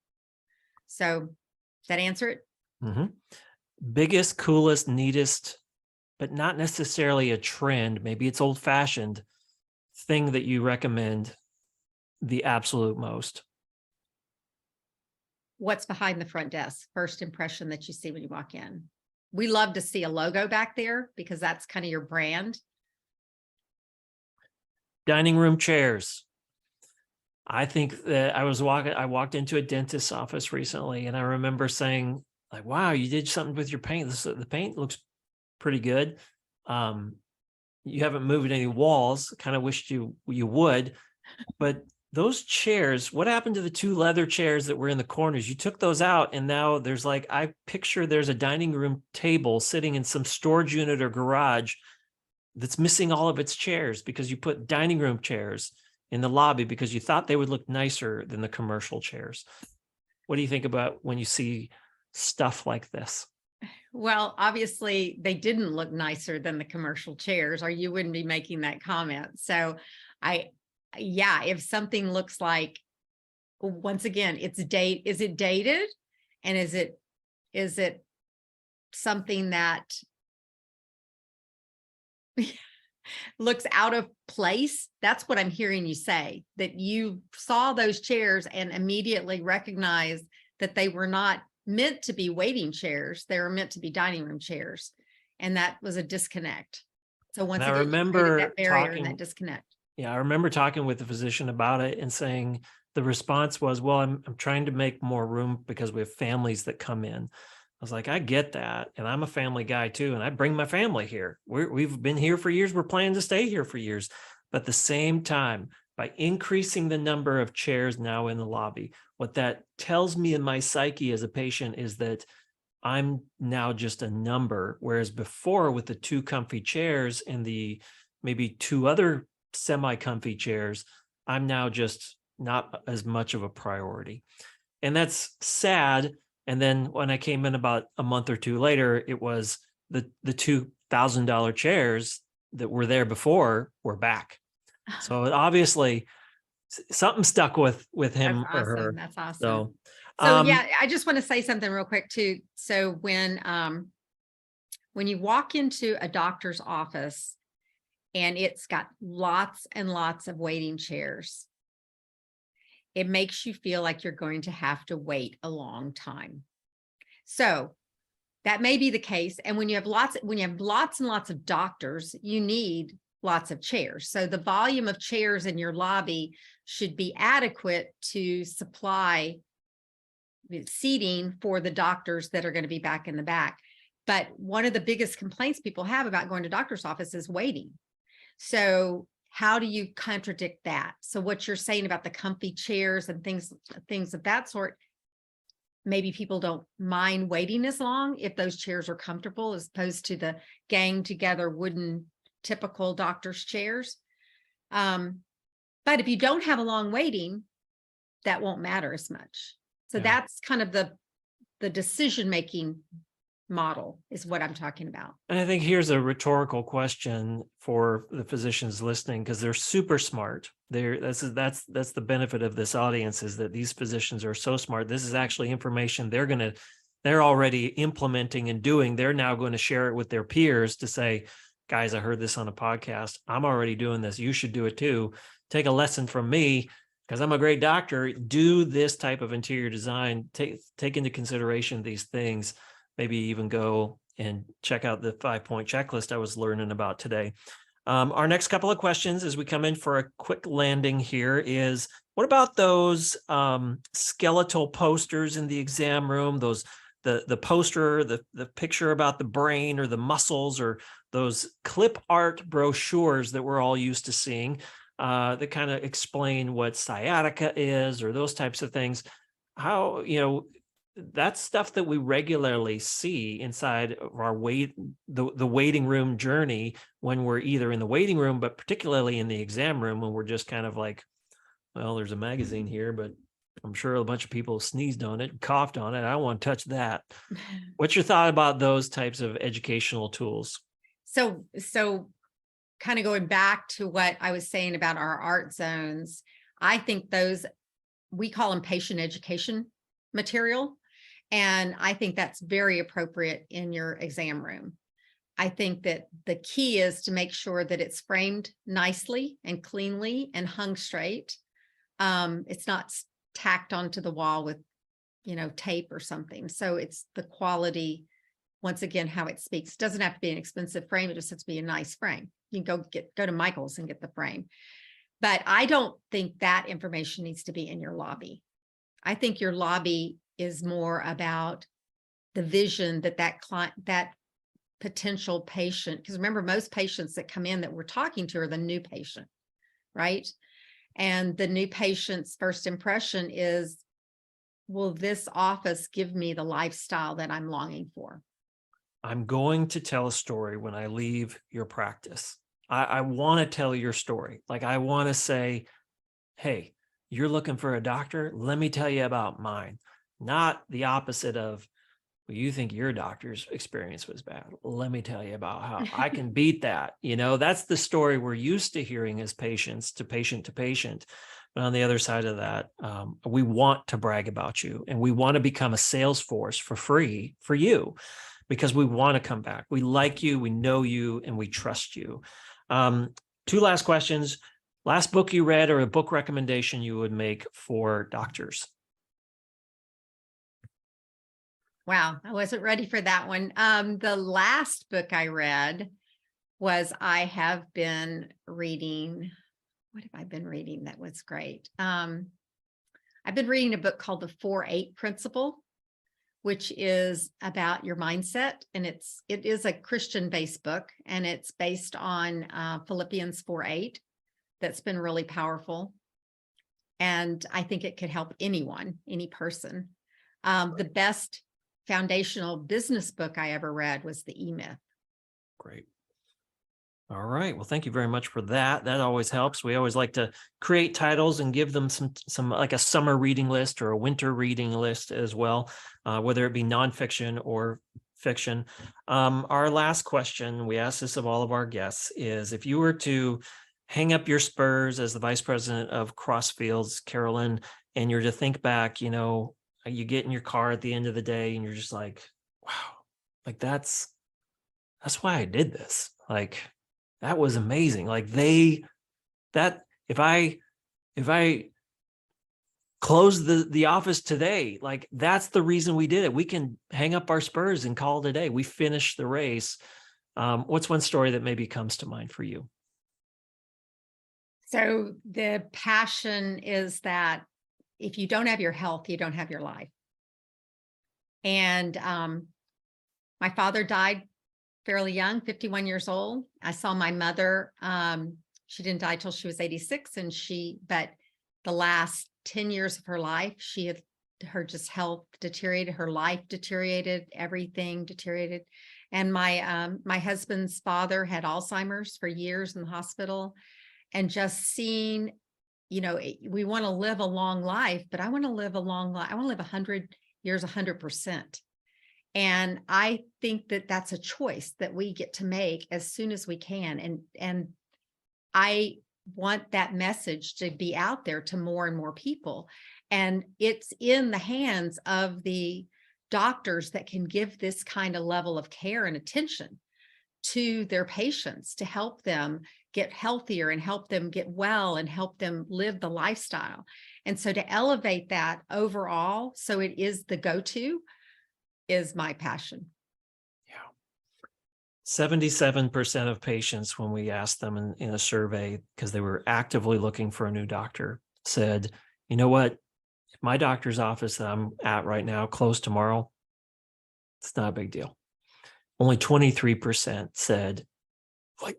Speaker 2: So does that answer it?
Speaker 1: Mm-hmm. Biggest, coolest, neatest, but not necessarily a trend, maybe it's old fashioned thing that you recommend the absolute most.
Speaker 2: What's behind the front desk? First impression that you see when you walk in. We love to see a logo back there because that's kind of your brand.
Speaker 1: Dining room chairs. I think that I walked into a dentist's office recently and I remember saying, like, wow, you did something with your paint. The paint looks pretty good. You haven't moved any walls. Kind of wished you would, but those chairs, what happened to the two leather chairs that were in the corners? You took those out and now there's like, I picture there's a dining room table sitting in some storage unit or garage that's missing all of its chairs because you put dining room chairs in the lobby because you thought they would look nicer than the commercial chairs. What do you think about when you see stuff like this?
Speaker 2: Well, obviously they didn't look nicer than the commercial chairs, or you wouldn't be making that comment. So yeah, if something looks like, once again, is it dated? And is it something that looks out of place? That's what I'm hearing you say, that you saw those chairs and immediately recognized that they were not meant to be waiting chairs. They were meant to be dining room chairs. And that was a disconnect. So once again,
Speaker 1: I remember
Speaker 2: that barrier and that disconnect.
Speaker 1: Yeah, I remember talking with the physician about it and saying the response was, well, I'm trying to make more room because we have families that come in. I was like, I get that. And I'm a family guy too. And I bring my family here. We've been here for years. We're planning to stay here for years. But at the same time, by increasing the number of chairs now in the lobby, what that tells me in my psyche as a patient is that I'm now just a number. Whereas before, with the two comfy chairs and the maybe two other semi-comfy chairs, I'm now just not as much of a priority. And that's sad. And then when I came in about a month or two later, it was the $2,000 chairs that were there before were back. So obviously something stuck with him
Speaker 2: That's
Speaker 1: or
Speaker 2: awesome.
Speaker 1: her.
Speaker 2: That's awesome.
Speaker 1: So
Speaker 2: yeah, I just want to say something real quick too. So when you walk into a doctor's office and it's got lots and lots of waiting chairs, it makes you feel like you're going to have to wait a long time. So that may be the case. And when you have lots and lots of doctors, you need lots of chairs. So the volume of chairs in your lobby should be adequate to supply seating for the doctors that are going to be back in the back. But one of the biggest complaints people have about going to doctor's office is waiting. So how do you contradict that? So what you're saying about the comfy chairs and things of that sort, maybe people don't mind waiting as long if those chairs are comfortable, as opposed to the gang together wooden typical doctor's chairs. But if you don't have a long waiting, that won't matter as much. So that's kind of the decision-making model is what I'm talking about.
Speaker 1: And I think here's a rhetorical question for the physicians listening, because they're super smart. That's the benefit of this audience, is that these physicians are so smart. This is actually information they're already implementing and doing. They're now going to share it with their peers to say, guys, I heard this on a podcast. I'm already doing this. You should do it too. Take a lesson from me. because I'm a great doctor, do this type of interior design, take into consideration these things, maybe even go and check out the 5-point checklist I was learning about today. Our next couple of questions as we come in for a quick landing here is, what about those skeletal posters in the exam room, those the poster, the picture about the brain or the muscles, or those clip art brochures that we're all used to seeing that kind of explain what sciatica is, or those types of things? How, that's stuff that we regularly see inside of our the waiting room journey, when we're either in the waiting room, but particularly in the exam room, when we're just kind of like, well, there's a magazine here, but I'm sure a bunch of people sneezed on it, coughed on it. I don't want to touch that. What's your thought about those types of educational tools?
Speaker 2: So kind of going back to what I was saying about our art zones, I think those, we call them patient education material. And I think that's very appropriate in your exam room. I think that the key is to make sure that it's framed nicely and cleanly and hung straight. It's not tacked onto the wall with, tape or something. So it's the quality, once again, how it speaks. It doesn't have to be an expensive frame. It just has to be a nice frame. You can go to Michael's and get the frame. But I don't think that information needs to be in your lobby. I think your lobby is more about the vision that client, that potential patient, because remember, most patients that come in that we're talking to are the new patient, right? And the new patient's first impression is, will this office give me the lifestyle that I'm longing for?
Speaker 1: I'm going to tell a story when I leave your practice. I want to tell your story. Like, I want to say, hey, you're looking for a doctor? Let me tell you about mine. Not the opposite of, well, you think your doctor's experience was bad. Let me tell you about how I can beat that. That's the story we're used to hearing as patients, to patient to patient. But on the other side of that, we want to brag about you, and we want to become a sales force for free for you, because we want to come back. We like you, we know you, and we trust you. 2 last questions. Last book you read, or a book recommendation you would make for doctors?
Speaker 2: Wow, I wasn't ready for that one. The last book I read was, I have been reading, what have I been reading that was great? I've been reading a book called The 4-8 Principle, which is about your mindset. And it is a Christian-based book, and it's based on Philippians 4:8. That's been really powerful. And I think it could help anyone, any person. The best foundational business book I ever read was The E-Myth.
Speaker 1: Great. All right. Well, thank you very much for that. That always helps. We always like to create titles and give them some like a summer reading list or a winter reading list as well, whether it be nonfiction or fiction. Our last question, we ask this of all of our guests, is, if you were to hang up your spurs as the vice president of Crossfields, Carolyn, and you're to think back, you get in your car at the end of the day and you're just like, wow, like that's why I did this. Like, that was amazing. Like, if I close the office today, like, that's the reason we did it. We can hang up our spurs and call it a day. We finished the race. What's one story that maybe comes to mind for you?
Speaker 2: So the passion is that if you don't have your health, you don't have your life. And my father died fairly young, 51 years old. I saw my mother. She didn't die till she was 86, but the last 10 years of her life, her just health deteriorated, her life deteriorated, everything deteriorated. And my husband's father had Alzheimer's for years in the hospital, and just seeing, we want to live a long life, but I want to live a long life. I want to live 100 years, 100%. And I think that that's a choice that we get to make as soon as we can. And I want that message to be out there to more and more people. And it's in the hands of the doctors that can give this kind of level of care and attention to their patients to help them get healthier and help them get well and help them live the lifestyle. And so to elevate that overall, so it is the go-to, is my passion.
Speaker 1: 77% of patients, when we asked them in a survey, because they were actively looking for a new doctor, said, you know what, if my doctor's office that I'm at right now closed tomorrow, it's not a big deal. Only 23% said, like,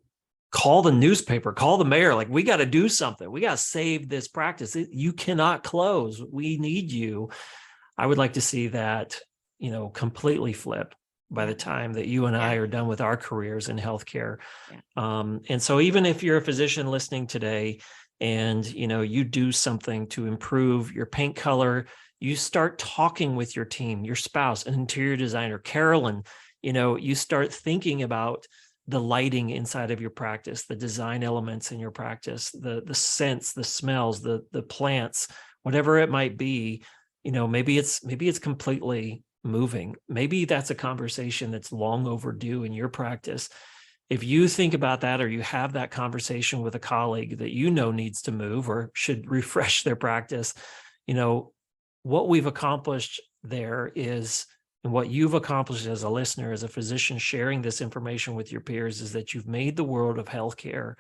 Speaker 1: call the newspaper, call the mayor, like, we got to do something. We got to save this practice. You cannot close. We need you. I would like to see that, completely flip by the time that you and I are done with our careers in healthcare. And so even if you're a physician listening today and, you do something to improve your paint color, you start talking with your team, your spouse, an interior designer, Carolyn, you start thinking about the lighting inside of your practice, the design elements in your practice, the scents, the smells, the plants, whatever it might be, maybe it's completely moving. Maybe that's a conversation that's long overdue in your practice. If you think about that, or you have that conversation with a colleague that needs to move or should refresh their practice, what we've accomplished there is, and what you've accomplished as a listener, as a physician sharing this information with your peers, is that you've made the world of healthcare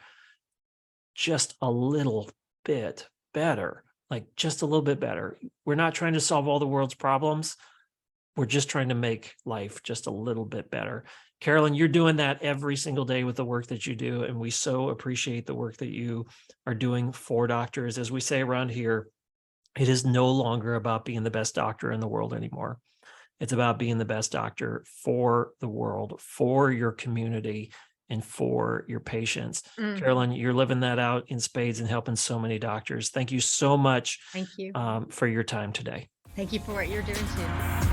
Speaker 1: just a little bit better, like just a little bit better. We're not trying to solve all the world's problems. We're just trying to make life just a little bit better. Carolyn, you're doing that every single day with the work that you do. And we so appreciate the work that you are doing for doctors. As we say around here, it is no longer about being the best doctor in the world anymore. It's about being the best doctor for the world, for your community, and for your patients. Carolyn, you're living that out in spades and helping so many doctors. Thank you so much.
Speaker 2: Thank you
Speaker 1: for your time today.
Speaker 2: Thank you for what you're doing too.